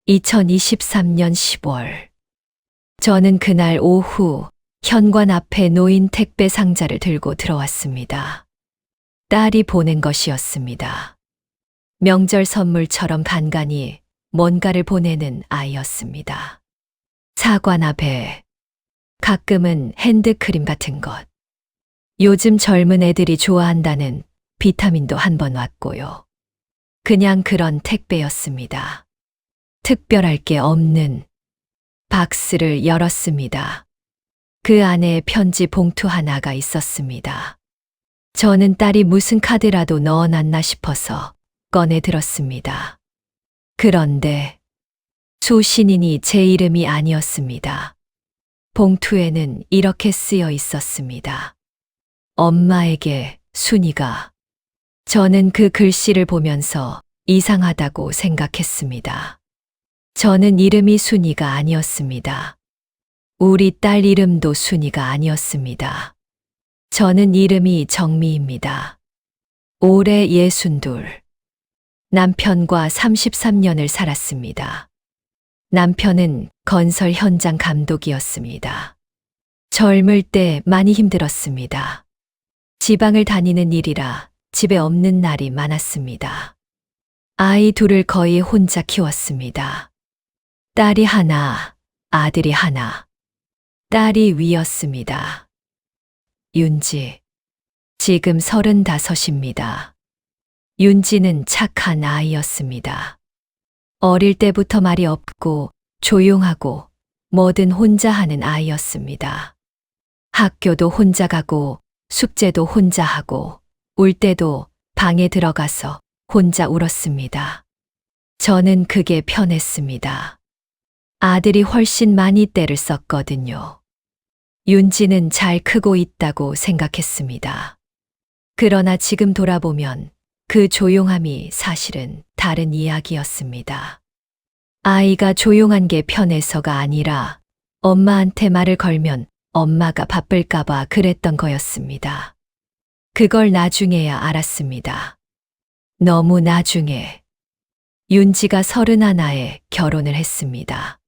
2023년 10월. 저는 그날 오후 현관 앞에 놓인 택배 상자를 들고 들어왔습니다. 딸이 보낸 것이었습니다. 명절 선물처럼 간간히 뭔가를 보내는 아이였습니다. 사과나 배, 가끔은 핸드크림 같은 것. 요즘 젊은 애들이 좋아한다는 비타민도 한 번 왔고요. 그냥 그런 택배였습니다. 특별할 게 없는 박스를 열었습니다. 그 안에 편지 봉투 하나가 있었습니다. 저는 딸이 무슨 카드라도 넣어놨나 싶어서 꺼내 들었습니다. 그런데 수신인이 제 이름이 아니었습니다. 봉투에는 이렇게 쓰여 있었습니다. 엄마에게 순이가. 저는 그 글씨를 보면서 이상하다고 생각했습니다. 저는 이름이 순이가 아니었습니다. 우리 딸 이름도 순이가 아니었습니다. 저는 이름이 정미입니다. 올해 62. 남편과 33년을 살았습니다. 남편은 건설 현장 감독이었습니다. 젊을 때 많이 힘들었습니다. 지방을 다니는 일이라 집에 없는 날이 많았습니다. 아이 둘을 거의 혼자 키웠습니다. 딸이 하나, 아들이 하나. 딸이 위였습니다. 윤지. 지금 35입니다. 윤지는 착한 아이였습니다. 어릴 때부터 말이 없고 조용하고 뭐든 혼자 하는 아이였습니다. 학교도 혼자 가고 숙제도 혼자 하고 울 때도 방에 들어가서 혼자 울었습니다. 저는 그게 편했습니다. 아들이 훨씬 많이 때를 썼거든요. 윤지는 잘 크고 있다고 생각했습니다. 그러나 지금 돌아보면 그 조용함이 사실은 다른 이야기였습니다. 아이가 조용한 게 편해서가 아니라 엄마한테 말을 걸면 엄마가 바쁠까봐 그랬던 거였습니다. 그걸 나중에야 알았습니다. 너무 나중에. 윤지가 31에 결혼을 했습니다.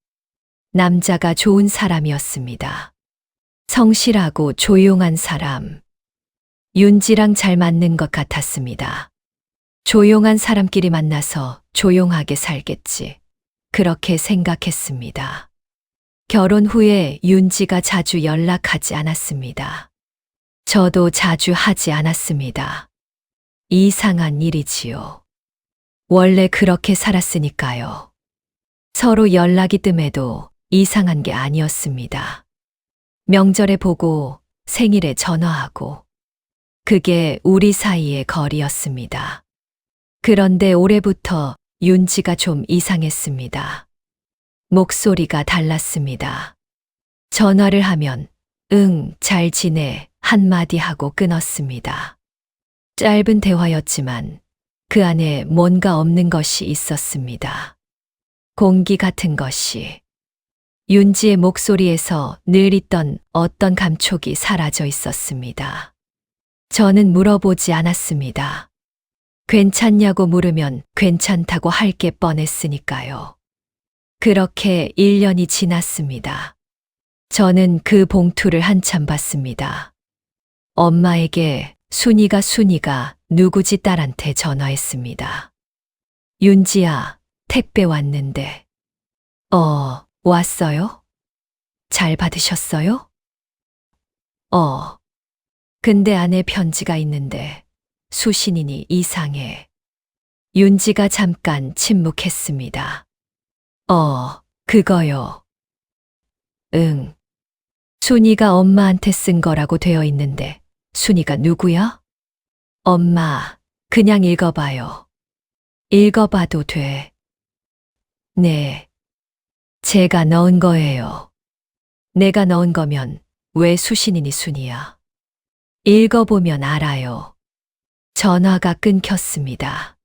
남자가 좋은 사람이었습니다. 성실하고 조용한 사람. 윤지랑 잘 맞는 것 같았습니다. 조용한 사람끼리 만나서 조용하게 살겠지. 그렇게 생각했습니다. 결혼 후에 윤지가 자주 연락하지 않았습니다. 저도 자주 하지 않았습니다. 이상한 일이지요. 원래 그렇게 살았으니까요. 서로 연락이 뜸해도 이상한 게 아니었습니다. 명절에 보고 생일에 전화하고. 그게 우리 사이의 거리였습니다. 그런데 올해부터 윤지가 좀 이상했습니다. 목소리가 달랐습니다. 전화를 하면 응, 잘 지내 한마디 하고 끊었습니다. 짧은 대화였지만 그 안에 뭔가 없는 것이 있었습니다. 공기 같은 것이. 윤지의 목소리에서 늘 있던 어떤 감촉이 사라져 있었습니다. 저는 물어보지 않았습니다. 괜찮냐고 물으면 괜찮다고 할 게 뻔했으니까요. 그렇게 1년이 지났습니다. 저는 그 봉투를 한참 봤습니다. 엄마에게 순이가 누구지 딸한테 전화했습니다. 윤지야, 택배 왔는데. 왔어요? 잘 받으셨어요? 근데 안에 편지가 있는데 수신인이 이상해. 윤지가 잠깐 침묵했습니다. 그거요. 응. 순이가 엄마한테 쓴 거라고 되어 있는데 순이가 누구야? 엄마, 그냥 읽어봐요. 읽어봐도 돼. 네. 제가 넣은 거예요. 내가 넣은 거면 왜 수신인이 순이야? 읽어보면 알아요. 전화가 끊겼습니다.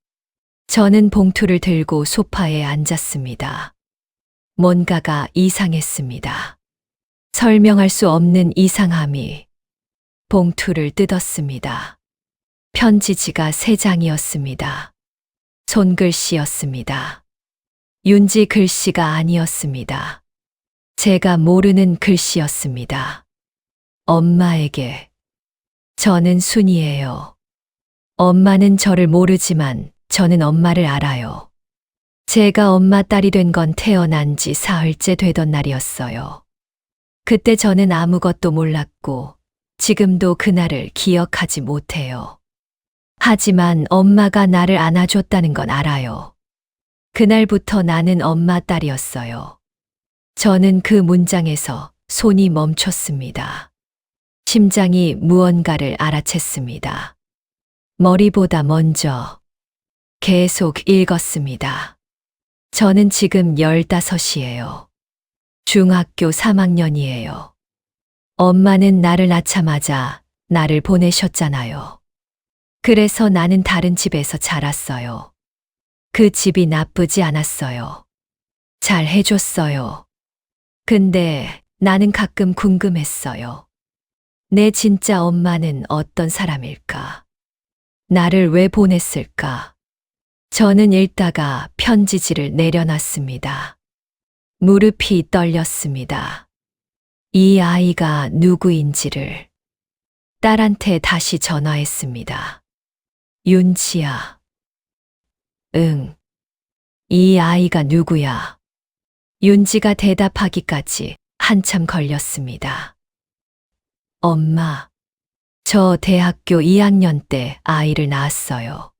저는 봉투를 들고 소파에 앉았습니다. 뭔가가 이상했습니다. 설명할 수 없는 이상함이. 봉투를 뜯었습니다. 편지지가 3장이었습니다. 손글씨였습니다. 윤지 글씨가 아니었습니다. 제가 모르는 글씨였습니다. 엄마에게. 저는 순이에요. 엄마는 저를 모르지만 저는 엄마를 알아요. 제가 엄마 딸이 된 건 태어난 지 사흘째 되던 날이었어요. 그때 저는 아무것도 몰랐고 지금도 그날을 기억하지 못해요. 하지만 엄마가 나를 안아줬다는 건 알아요. 그날부터 나는 엄마 딸이었어요. 저는 그 문장에서 손이 멈췄습니다. 심장이 무언가를 알아챘습니다. 머리보다 먼저 계속 읽었습니다. 저는 지금 15이에요. 중학교 3학년이에요. 엄마는 나를 낳자마자 나를 보내셨잖아요. 그래서 나는 다른 집에서 자랐어요. 그 집이 나쁘지 않았어요. 잘 해줬어요. 근데 나는 가끔 궁금했어요. 내 진짜 엄마는 어떤 사람일까? 나를 왜 보냈을까? 저는 읽다가 편지지를 내려놨습니다. 무릎이 떨렸습니다. 이 아이가 누구인지를. 딸한테 다시 전화했습니다. 윤지야. 응. 이 아이가 누구야? 윤지가 대답하기까지 한참 걸렸습니다. 엄마. 저 대학교 2학년 때 아이를 낳았어요.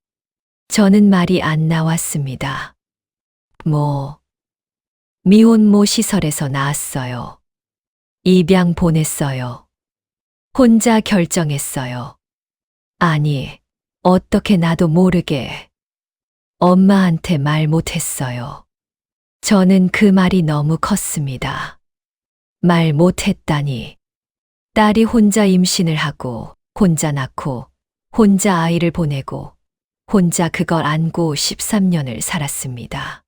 저는 말이 안 나왔습니다. 미혼모 시설에서 낳았어요. 입양 보냈어요. 혼자 결정했어요. 아니, 어떻게 나도 모르게 엄마한테 말 못했어요. 저는 그 말이 너무 컸습니다. 말 못했다니. 딸이 혼자 임신을 하고, 혼자 낳고, 혼자 아이를 보내고, 혼자 그걸 안고 13년을 살았습니다.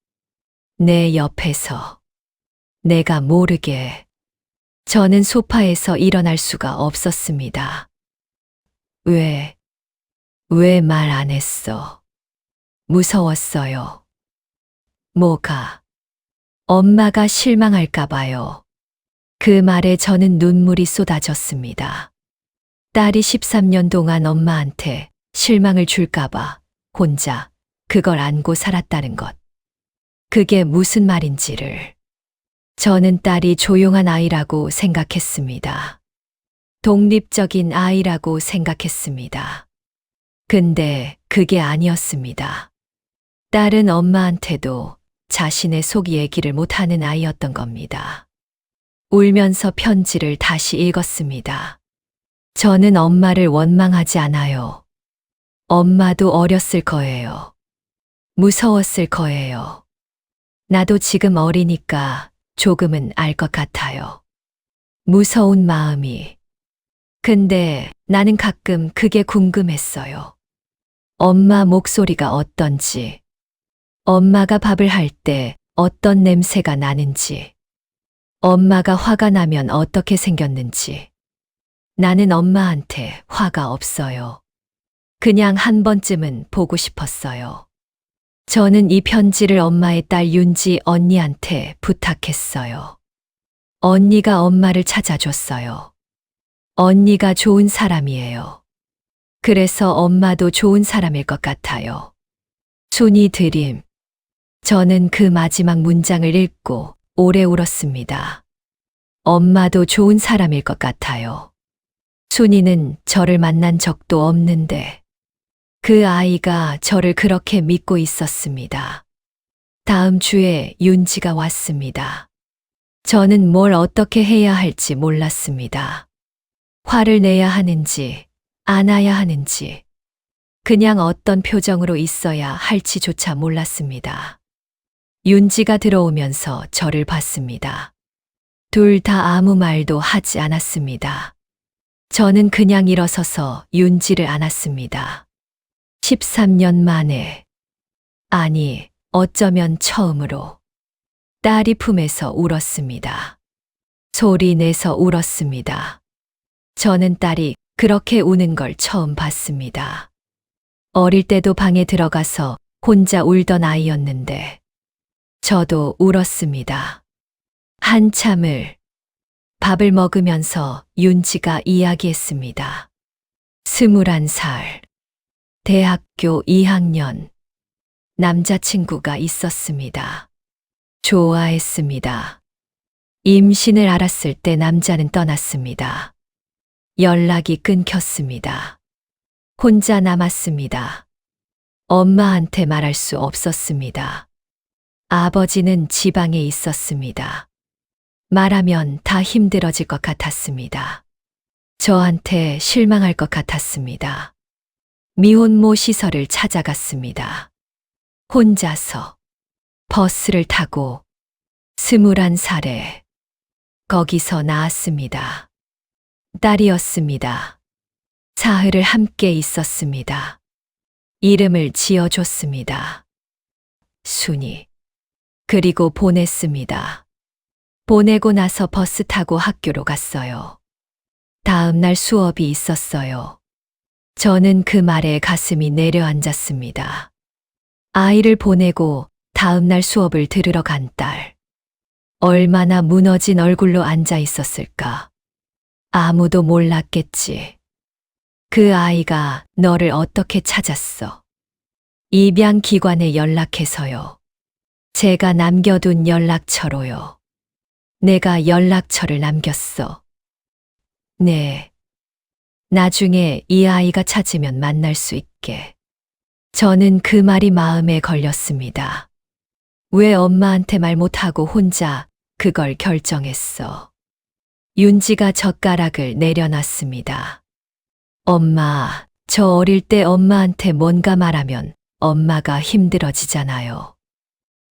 내 옆에서. 내가 모르게. 저는 소파에서 일어날 수가 없었습니다. 왜 말 안 했어? 무서웠어요. 뭐가? 엄마가 실망할까봐요. 그 말에 저는 눈물이 쏟아졌습니다. 딸이 13년 동안 엄마한테 실망을 줄까봐 혼자 그걸 안고 살았다는 것. 그게 무슨 말인지를. 저는 딸이 조용한 아이라고 생각했습니다. 독립적인 아이라고 생각했습니다. 근데 그게 아니었습니다. 딸은 엄마한테도 자신의 속 얘기를 못하는 아이였던 겁니다. 울면서 편지를 다시 읽었습니다. 저는 엄마를 원망하지 않아요. 엄마도 어렸을 거예요. 무서웠을 거예요. 나도 지금 어리니까 조금은 알 것 같아요. 무서운 마음이. 근데 나는 가끔 그게 궁금했어요. 엄마 목소리가 어떤지. 엄마가 밥을 할 때 어떤 냄새가 나는지. 엄마가 화가 나면 어떻게 생겼는지. 나는 엄마한테 화가 없어요. 그냥 한 번쯤은 보고 싶었어요. 저는 이 편지를 엄마의 딸 윤지 언니한테 부탁했어요. 언니가 엄마를 찾아줬어요. 언니가 좋은 사람이에요. 그래서 엄마도 좋은 사람일 것 같아요. 순이 드림. 저는 그 마지막 문장을 읽고 오래 울었습니다. 엄마도 좋은 사람일 것 같아요. 순이는 저를 만난 적도 없는데 그 아이가 저를 그렇게 믿고 있었습니다. 다음 주에 윤지가 왔습니다. 저는 뭘 어떻게 해야 할지 몰랐습니다. 화를 내야 하는지, 안아야 하는지, 그냥 어떤 표정으로 있어야 할지조차 몰랐습니다. 윤지가 들어오면서 저를 봤습니다. 둘 다 아무 말도 하지 않았습니다. 저는 그냥 일어서서 윤지를 안았습니다. 13년 만에, 아니, 어쩌면 처음으로 딸이 품에서 울었습니다. 소리 내서 울었습니다. 저는 딸이 그렇게 우는 걸 처음 봤습니다. 어릴 때도 방에 들어가서 혼자 울던 아이였는데 저도 울었습니다. 한참을 밥을 먹으면서 윤지가 이야기했습니다. 21살, 대학교 2학년, 남자친구가 있었습니다. 좋아했습니다. 임신을 알았을 때 남자는 떠났습니다. 연락이 끊겼습니다. 혼자 남았습니다. 엄마한테 말할 수 없었습니다. 아버지는 지방에 있었습니다. 말하면 다 힘들어질 것 같았습니다. 저한테 실망할 것 같았습니다. 미혼모 시설을 찾아갔습니다. 혼자서 버스를 타고 21살에 거기서 나왔습니다. 딸이었습니다. 사흘을 함께 있었습니다. 이름을 지어줬습니다. 순이. 그리고 보냈습니다. 보내고 나서 버스 타고 학교로 갔어요. 다음 날 수업이 있었어요. 저는 그 말에 가슴이 내려앉았습니다. 아이를 보내고 다음 날 수업을 들으러 간 딸. 얼마나 무너진 얼굴로 앉아 있었을까. 아무도 몰랐겠지. 그 아이가 너를 어떻게 찾았어? 입양기관에 연락해서요. 제가 남겨둔 연락처로요. 내가 연락처를 남겼어. 네. 나중에 이 아이가 찾으면 만날 수 있게. 저는 그 말이 마음에 걸렸습니다. 왜 엄마한테 말 못하고 혼자 그걸 결정했어? 윤지가 젓가락을 내려놨습니다. 엄마, 저 어릴 때 엄마한테 뭔가 말하면 엄마가 힘들어지잖아요.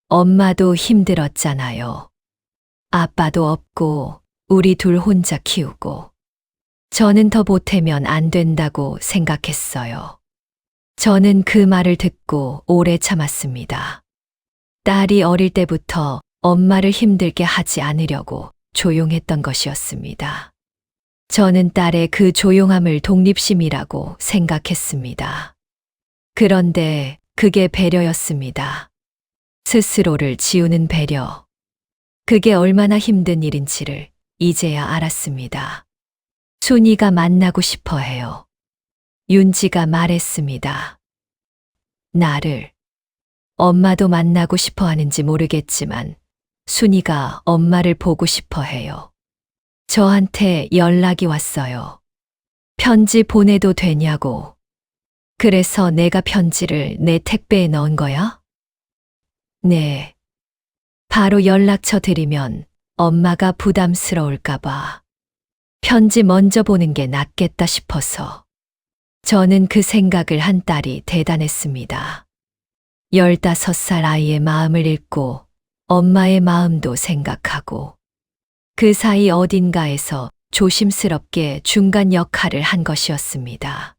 엄마도 힘들었잖아요. 아빠도 없고 우리 둘 혼자 키우고. 저는 더 보태면 안 된다고 생각했어요. 저는 그 말을 듣고 오래 참았습니다. 딸이 어릴 때부터 엄마를 힘들게 하지 않으려고 조용했던 것이었습니다. 저는 딸의 그 조용함을 독립심이라고 생각했습니다. 그런데 그게 배려였습니다. 스스로를 지우는 배려. 그게 얼마나 힘든 일인지를 이제야 알았습니다. 순이가 만나고 싶어 해요. 윤지가 말했습니다. 나를. 엄마도 만나고 싶어 하는지 모르겠지만 순이가 엄마를 보고 싶어 해요. 저한테 연락이 왔어요. 편지 보내도 되냐고. 그래서 내가 편지를 내 택배에 넣은 거야? 네. 바로 연락처 드리면 엄마가 부담스러울까봐. 편지 먼저 보는 게 낫겠다 싶어서. 저는 그 생각을 한 딸이 대단했습니다. 15살 아이의 마음을 읽고 엄마의 마음도 생각하고 그 사이 어딘가에서 조심스럽게 중간 역할을 한 것이었습니다.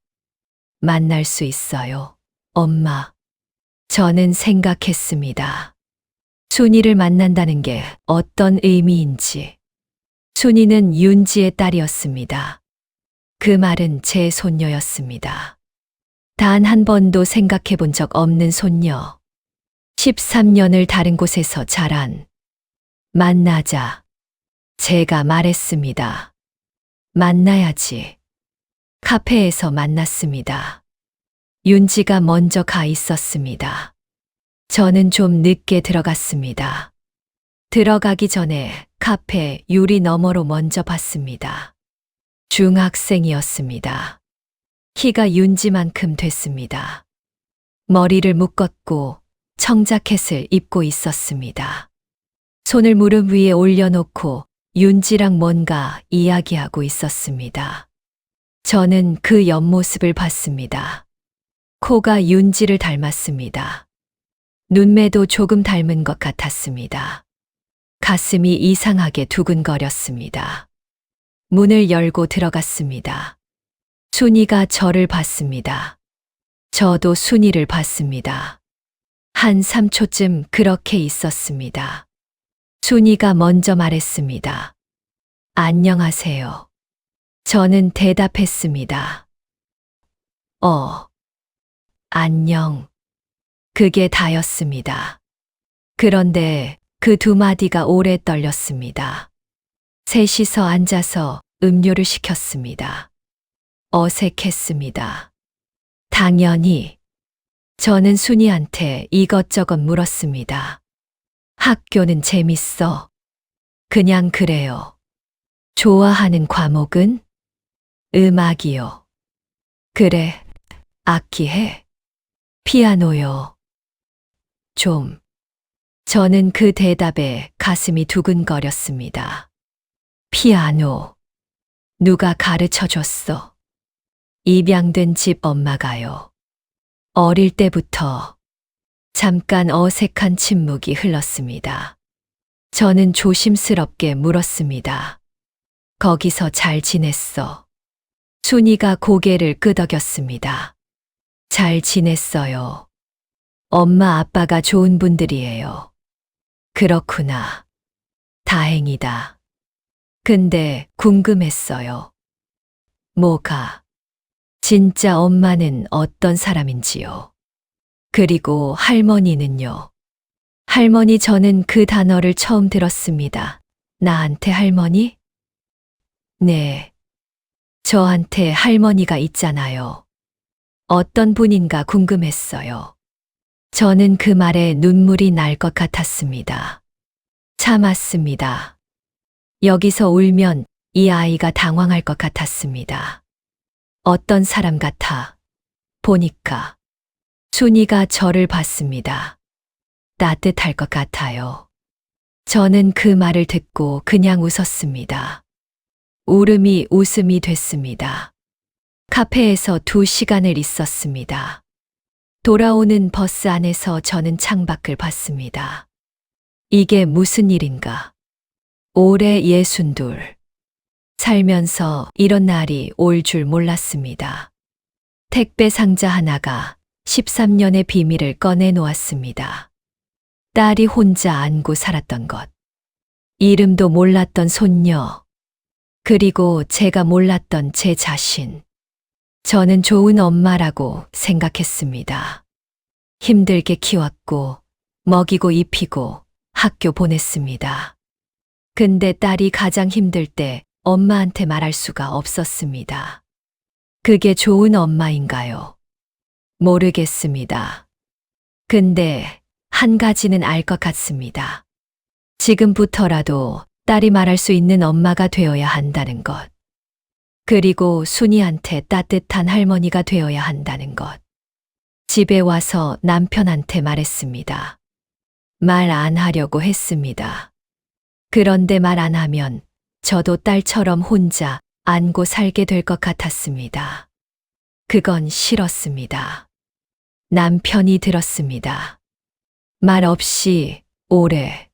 만날 수 있어요, 엄마. 저는 생각했습니다. 순이를 만난다는 게 어떤 의미인지. 순이는 윤지의 딸이었습니다. 그 말은 제 손녀였습니다. 단 한 번도 생각해 본 적 없는 손녀. 13년을 다른 곳에서 자란. 만나자. 제가 말했습니다. 만나야지. 카페에서 만났습니다. 윤지가 먼저 가 있었습니다. 저는 좀 늦게 들어갔습니다. 들어가기 전에 카페 유리 너머로 먼저 봤습니다. 중학생이었습니다. 키가 윤지만큼 됐습니다. 머리를 묶었고 청자켓을 입고 있었습니다. 손을 무릎 위에 올려놓고 윤지랑 뭔가 이야기하고 있었습니다. 저는 그 옆모습을 봤습니다. 코가 윤지를 닮았습니다. 눈매도 조금 닮은 것 같았습니다. 가슴이 이상하게 두근거렸습니다. 문을 열고 들어갔습니다. 순이가 저를 봤습니다. 저도 순이를 봤습니다. 한 3초쯤 그렇게 있었습니다. 순이가 먼저 말했습니다. 안녕하세요. 저는 대답했습니다. 안녕. 그게 다였습니다. 그런데 그 두 마디가 오래 떨렸습니다. 셋이서 앉아서 음료를 시켰습니다. 어색했습니다. 당연히 저는 순이한테 이것저것 물었습니다. 학교는 재밌어? 그냥 그래요. 좋아하는 과목은? 음악이요. 그래, 악기 해? 피아노요. 좀. 저는 그 대답에 가슴이 두근거렸습니다. 피아노. 누가 가르쳐 줬어? 입양된 집 엄마가요. 어릴 때부터. 잠깐 어색한 침묵이 흘렀습니다. 저는 조심스럽게 물었습니다. 거기서 잘 지냈어? 순이가 고개를 끄덕였습니다. 잘 지냈어요. 엄마 아빠가 좋은 분들이에요. 그렇구나. 다행이다. 근데 궁금했어요. 뭐가? 진짜 엄마는 어떤 사람인지요? 그리고 할머니는요? 할머니 저는 그 단어를 처음 들었습니다. 나한테 할머니? 네. 저한테 할머니가 있잖아요. 어떤 분인가 궁금했어요. 저는 그 말에 눈물이 날 것 같았습니다. 참았습니다. 여기서 울면 이 아이가 당황할 것 같았습니다. 어떤 사람 같아? 보니까 순이가 저를 봤습니다. 따뜻할 것 같아요. 저는 그 말을 듣고 그냥 웃었습니다. 울음이 웃음이 됐습니다. 카페에서 2시간을 있었습니다. 돌아오는 버스 안에서 저는 창밖을 봤습니다. 이게 무슨 일인가? 올해 62. 살면서 이런 날이 올 줄 몰랐습니다. 택배 상자 하나가 13년의 비밀을 꺼내 놓았습니다. 딸이 혼자 안고 살았던 것. 이름도 몰랐던 손녀. 그리고 제가 몰랐던 제 자신. 저는 좋은 엄마라고 생각했습니다. 힘들게 키웠고, 먹이고 입히고 학교 보냈습니다. 근데 딸이 가장 힘들 때 엄마한테 말할 수가 없었습니다. 그게 좋은 엄마인가요? 모르겠습니다. 근데 한 가지는 알 것 같습니다. 지금부터라도 딸이 말할 수 있는 엄마가 되어야 한다는 것. 그리고 순이한테 따뜻한 할머니가 되어야 한다는 것. 집에 와서 남편한테 말했습니다. 말 안 하려고 했습니다. 그런데 말 안 하면 저도 딸처럼 혼자 안고 살게 될 것 같았습니다. 그건 싫었습니다. 남편이 들었습니다. 말 없이 오래.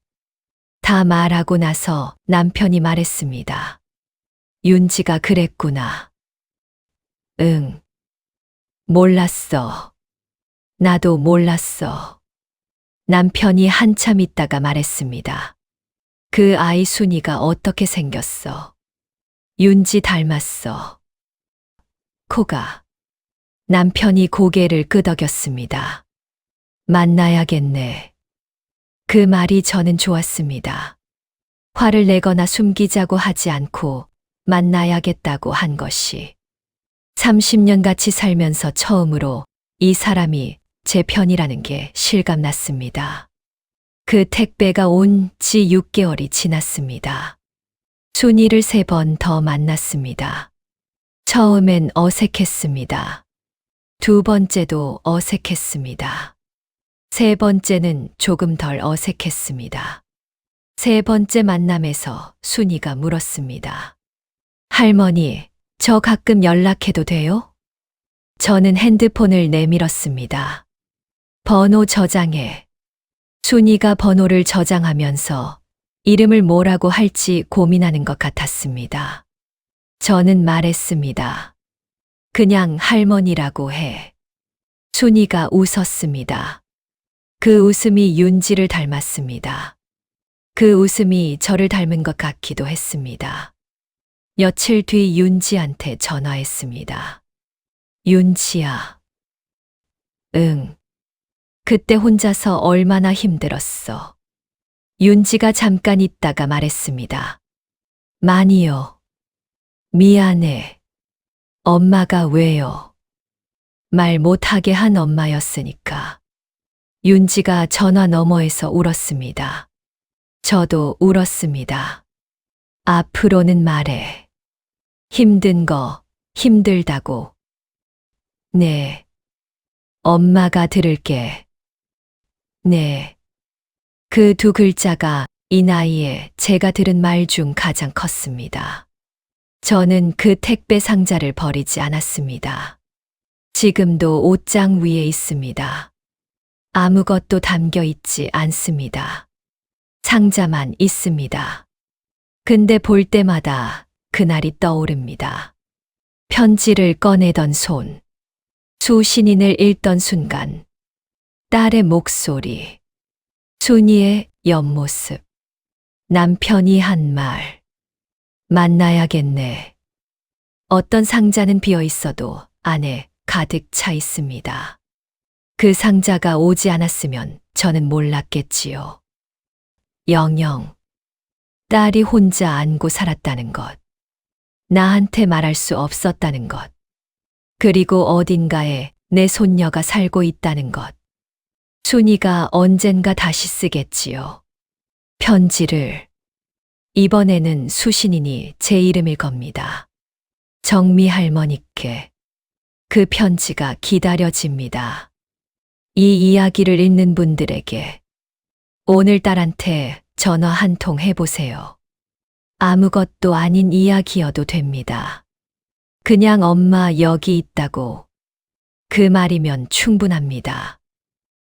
다 말하고 나서 남편이 말했습니다. 윤지가 그랬구나. 응. 몰랐어. 나도 몰랐어. 남편이 한참 있다가 말했습니다. 그 아이 순이가 어떻게 생겼어? 윤지 닮았어. 코가. 남편이 고개를 끄덕였습니다. 만나야겠네. 그 말이 저는 좋았습니다. 화를 내거나 숨기자고 하지 않고 만나야겠다고 한 것이. 30년 같이 살면서 처음으로 이 사람이 제 편이라는 게 실감났습니다. 그 택배가 온 지 6개월이 지났습니다. 순이를 3번 더 만났습니다. 처음엔 어색했습니다. 2번째도 어색했습니다. 3번째는 조금 덜 어색했습니다. 3번째 만남에서 순이가 물었습니다. 할머니, 저 가끔 연락해도 돼요? 저는 핸드폰을 내밀었습니다. 번호 저장해. 순이가 번호를 저장하면서 이름을 뭐라고 할지 고민하는 것 같았습니다. 저는 말했습니다. 그냥 할머니라고 해. 순이가 웃었습니다. 그 웃음이 윤지를 닮았습니다. 그 웃음이 저를 닮은 것 같기도 했습니다. 며칠 뒤 윤지한테 전화했습니다. 윤지야. 응. 그때 혼자서 얼마나 힘들었어. 윤지가 잠깐 있다가 말했습니다. 많이요. 미안해. 엄마가 왜요? 말 못하게 한 엄마였으니까. 윤지가 전화 너머에서 울었습니다. 저도 울었습니다. 앞으로는 말해. 힘든 거, 힘들다고. 네. 엄마가 들을게. 네. 그 두 글자가 이 나이에 제가 들은 말 중 가장 컸습니다. 저는 그 택배 상자를 버리지 않았습니다. 지금도 옷장 위에 있습니다. 아무것도 담겨 있지 않습니다. 상자만 있습니다. 근데 볼 때마다 그날이 떠오릅니다. 편지를 꺼내던 손, 수신인을 읽던 순간, 딸의 목소리, 순이의 옆모습, 남편이 한 말, 만나야겠네. 어떤 상자는 비어 있어도 안에 가득 차 있습니다. 그 상자가 오지 않았으면 저는 몰랐겠지요. 영영, 딸이 혼자 안고 살았다는 것, 나한테 말할 수 없었다는 것, 그리고 어딘가에 내 손녀가 살고 있다는 것, 순이가 언젠가 다시 쓰겠지요. 편지를. 이번에는 수신인이 제 이름일 겁니다. 정미 할머니께. 그 편지가 기다려집니다. 이 이야기를 읽는 분들에게 오늘 딸한테 전화 한 통 해보세요. 아무것도 아닌 이야기여도 됩니다. 그냥 엄마 여기 있다고. 그 말이면 충분합니다.